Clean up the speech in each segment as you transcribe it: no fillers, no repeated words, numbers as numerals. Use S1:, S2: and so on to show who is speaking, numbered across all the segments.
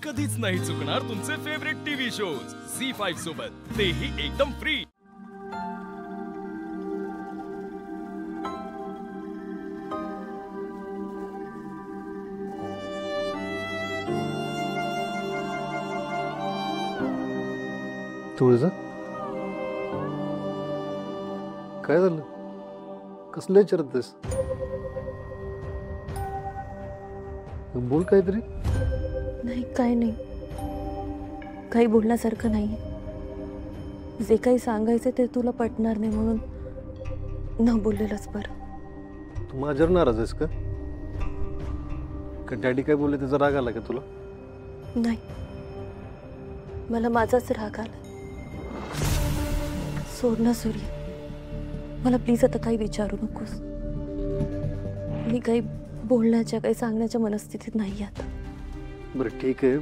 S1: कधीच नाही चुकणार तुमचे फेवरेट टीव्ही शोज झी5 सोबत, तेही एकदम फ्री।
S2: तुळजा, काय झालं? कसलं विचारतेस? बोल काहीतरी।
S3: नाही, काय नाही, काही बोलण्यासारखं नाही। जे काही सांगायचं ते तुला पटणार नाही म्हणून न बोललेलंच बरं।
S2: तू माझ्यावर नाराज आहेस का? डॅडी काय बोलले त्याचा राग आला का तुला?
S3: नाही, मला माझाच राग आला। सोड ना सूर्य, मला प्लीज आता काही विचारू नकोस। मी काही बोलण्याच्या काही सांगण्याच्या मनस्थितीत नाही आता।
S2: बरं ठीक आहे,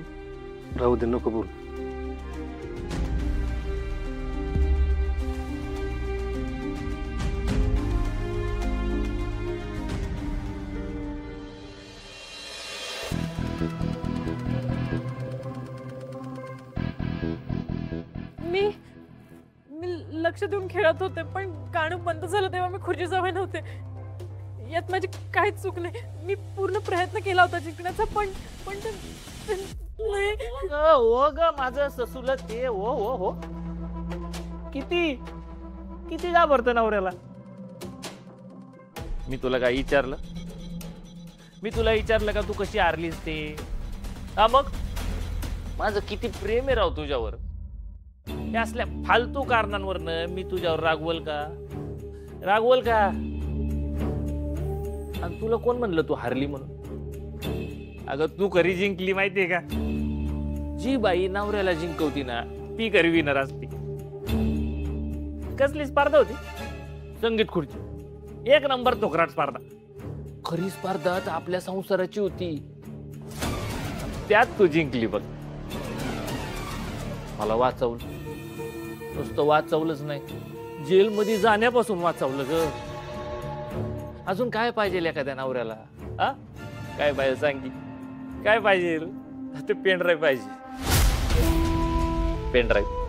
S2: राहू दे, नको बोल।
S4: मी लक्ष देऊन खेळत होते, पण गाणं बंद झालं तेव्हा मी खुर्ची जवळ नव्हते। यात माझी काहीच चूक नाही। मी पूर्ण प्रयत्न केला होता जिंकण्याचा, पण नाही।
S5: हो ग माझं ससूल ते हो किती किती घाबरतं नवऱ्याला। मी तुला काय विचारलं? मी तुला विचारलं का तू कशी हारलीस ते? हा मग माझं किती प्रेम आहे राव तुझ्यावर। या असल्या फालतू कारणांवरनं मी तुझ्यावर रागवल का? आणि तुला कोण म्हणलं तू हारली म्हणून? अगं तू खरी जिंकली माहितीये का? जी बाई नवऱ्याला जिंकवती ना ती खरी विनर असती। कसली स्पर्धा होती? संगीत खुर्ची, 1 नंबर तोकराट स्पर्धा। खरी स्पर्धा तर आपल्या संसाराची होती, त्यात तू जिंकली बघ। मला वाचवलं, नुसतं वाचवलंच नाही, जेलमध्ये जाण्यापासून वाचवलं ग। अजून काय पाहिजे एखाद्या नवऱ्याला? आ काय पाहिजे सांग की? काय पाहिजे? ते पेनड्राईव्ह पाहिजे, पेनड्राईव्ह।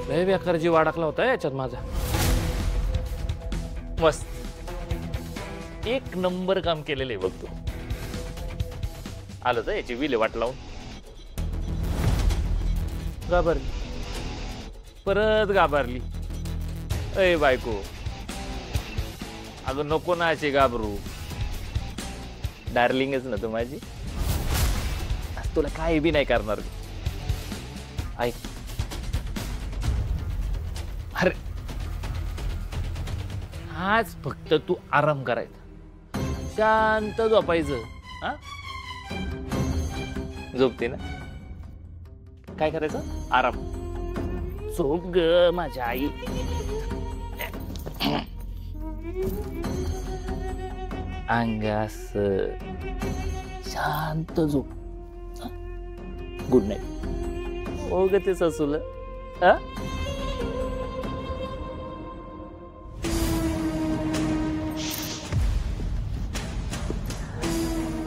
S5: लय बेकार जीव अडकला होता याच्यात माझा। मस्त 1 नंबर काम केलेलं आहे बघ तू। आलं तर याची विल्हेवाट लावून। घाबरली, परत घाबरली। अय बायको, अगं नको ना अशी घाबरू, डार्लिंगच ना तू माझी। तुला काही बी नाही करणार। ऐक, अरे आज फक्त तू आराम करायचा, शांत झोपायचं। हा झोपते ना? काय करायचं? आराम। झोप ग माझ्या आई। अंगास शांत झोप। Good night. हो ग ते ससूल। हा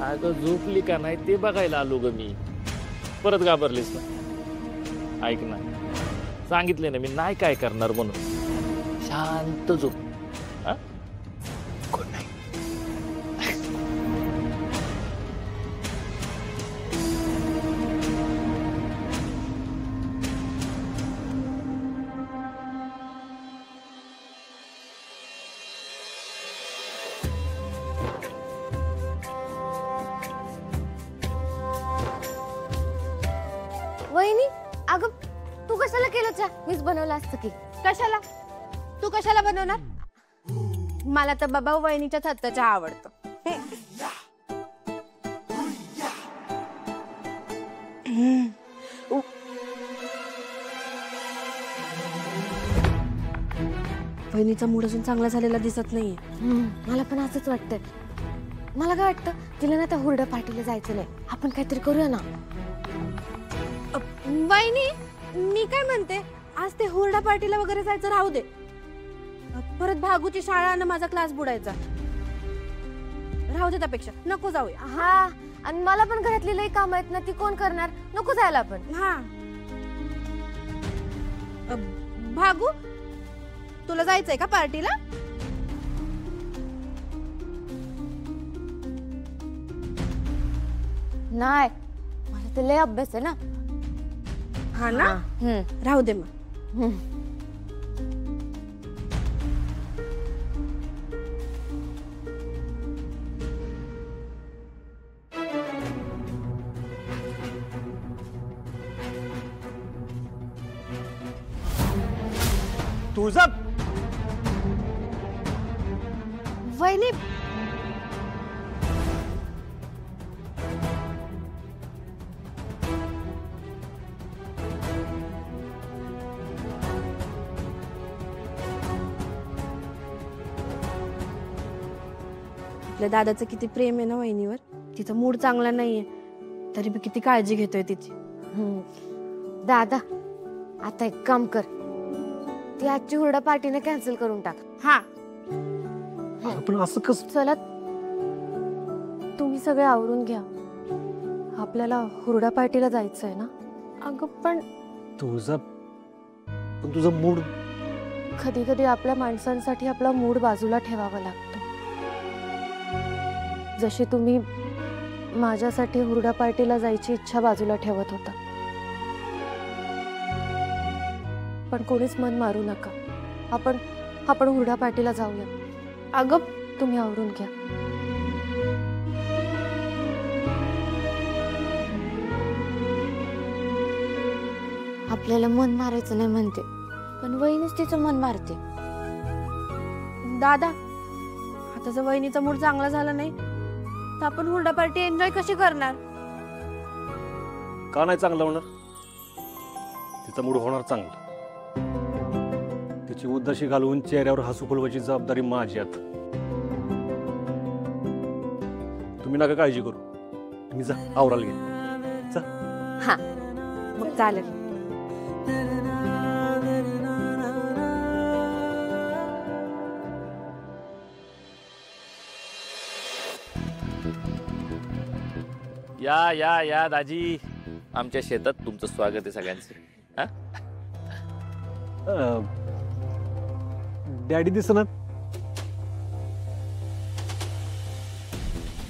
S5: अगं झोपली का नाही ते बघायला आलो ग मी। परत घाबरलीस ना? ऐक ना, सांगितले ना मी नाही काय करणार म्हणून। शांत झोप। हा गुड नाईट।
S6: वहिनी, अगं तू कशाला केलं चहा? मीच बनवला असतं की। कशाला? तू कशाला बनवणार? मला तर बाबा वहिनीच्याच हातचा चहा आवडतो।
S3: वहिनीचा मूड अजून चांगला झालेला दिसत नाहीये।
S6: मला पण असंच वाटतंय। मला काय वाटतं, तिला ना त्या हुरडा पार्टीला जायचं नाही, आपण काहीतरी करूया ना। वहिनी, मी काय म्हणते, आज ते हुरडा पार्टीला वगैरे जायचं राहू दे. परत भागूची शाळा आणि माझा क्लास बुडायचा. राहू दे, त्यापेक्षा नको जाऊया.
S7: हा, आणि मला पण घरातली लई काम आहेत ना, ती कोण करणार? नको जायला आपण.
S6: हा, भागू, तुला जायचंय का पार्टीला?
S7: नाही, मला तर लय अभ्यास आहे ना.
S6: हा ना, राहू दे मग.
S2: तुळजा,
S6: वहिनी, आपल्या दादाचं किती प्रेम आहे ना वहिनीवर. तिचा मूड चांगला नाहीये, तरी मी किती काळजी घेतोय तिची.
S7: दादा, आता एक काम कर, ती आजची हुरडा पार्टीने कॅन्सल करून टाक.
S6: हा,
S2: पण असं कसं?
S3: चला, तुम्ही सगळे आवरून घ्या. आपल्याला हुरडा पार्टीला जायचंय ना. अगं पण
S2: तुळजा, पण तुझा मूड.
S3: कधी कधी आपल्या माणसांसाठी आपला मूड बाजूला ठेवावा लागतो. जशी तुम्ही माझ्यासाठी हुरडा पार्टीला जायची इच्छा बाजूला ठेवत होता. पण कोणीच मन मारू नका. आपण हुरडा पार्टीला जाऊया.
S6: अगं
S3: तुम्ही आवरून घ्या.
S7: आपल्याला मन मारायचं नाही म्हणते, पण वहिनीच तिचं मन मारते.
S6: दादा, आता जर वहिनीचा मूड चांगला झाला नाही तर आपण हुरडा पार्टी एन्जॉय कशी करणार?
S2: का नाही चांगला होणार? तिचा मूड होणार चांगला. तिची उदासी घालवून चेहऱ्यावर हसू फुलवायची जबाबदारी माझी. आता तुम्ही नका काळजी करू. तुम्ही जा, आवराला घे जा.
S6: हा, मग चालेल.
S5: या या या दाजी, आमच्या शेतात तुमचं स्वागत आहे सगळ्यांचं. हा,
S2: डॅडी दिसणार.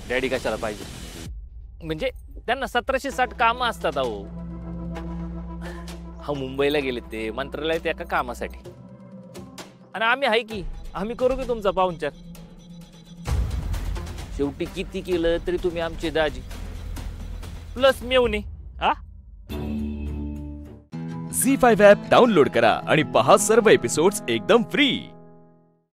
S5: डॅडी कशाला पाहिजे? म्हणजे त्यांना 1760 कामं असतात. अहो, हा मुंबईला गेले ते मंत्रालयात एका कामासाठी, आणि आम्ही आहे की, आम्ही करू की तुमचा पाहुणचार. शेवटी किती केलं तरी तुम्ही आमचे दाजी प्लस मेवणे.
S1: झी5 ॲप डाउनलोड करा आणि पहा सर्व एपिसोड्स एकदम फ्री.